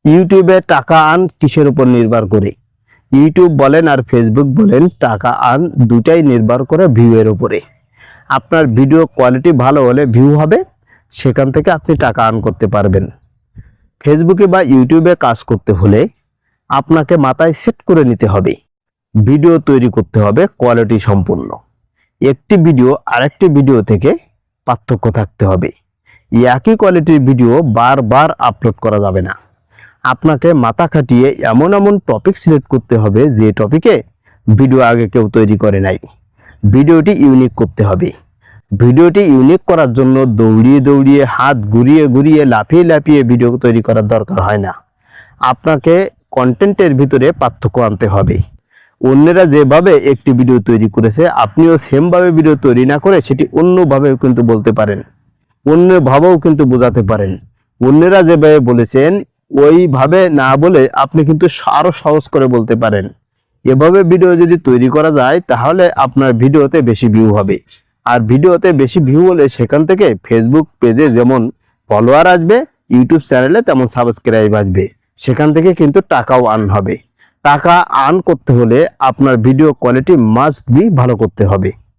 ইউটিউবে টাকা আন কিসের উপর নির্ভর করে? ইউটিউব বলেন আর ফেসবুক বলেন, টাকা আন দুটাই নির্ভর করে ভিউ এর উপরে। আপনার ভিডিও কোয়ালিটি ভালো হলে ভিউ হবে, সেখান থেকে আপনি টাকা আর্ন করতে পারবেন। ফেসবুকে বা ইউটিউবে কাজ করতে হলে আপনাকে মাথায় সেট করে নিতে হবে, ভিডিও তৈরি করতে হবে কোয়ালিটি সম্পূর্ণ। একটি ভিডিও আরেকটি ভিডিও থেকে পার্থক্য থাকতে হবে। একই কোয়ালিটির ভিডিও বারবার আপলোড করা যাবে না। আপনাকে মাথা খাটিয়ে এমন এমন টপিক সিলেক্ট করতে হবে যে টপিকে ভিডিও আগে কেউ তৈরি করে নাই। ভিডিওটি ইউনিক করতে হবে। ভিডিওটি ইউনিক করার জন্য দৌড়িয়ে দৌড়িয়ে, হাত ঘুরিয়ে ঘুরিয়ে, লাফিয়ে লাফিয়ে ভিডিও তৈরি করার দরকার হয় না। আপনাকে কন্টেন্টের ভিতরে পার্থক্য আনতে হবে। অন্যরা যেভাবে একটি ভিডিও তৈরি করেছে, আপনিও সেমভাবে ভিডিও তৈরি না করে সেটি অন্যভাবেও কিন্তু বলতে পারেন, অন্যভাবেও কিন্তু বোঝাতে পারেন। অন্যরা যেভাবে বলেছেন ওইভাবে না বলে আপনি কিন্তু আরো সহজ করে বলতে পারেন। এভাবে ভিডিও যদি তৈরি করা যায় তাহলে আপনার ভিডিওতে বেশি ভিউ হবে। আর ভিডিওতে বেশি ভিউ হলে সেখান থেকে ফেসবুক পেজে যেমন ফলোয়ার আসবে, ইউটিউব চ্যানেলে তেমন সাবস্ক্রাইব আসবে। সেখান থেকে কিন্তু টাকাও আর্ন হবে। টাকা আর্ন করতে হলে আপনার ভিডিও কোয়ালিটি মাস্ট বি ভালো করতে হবে।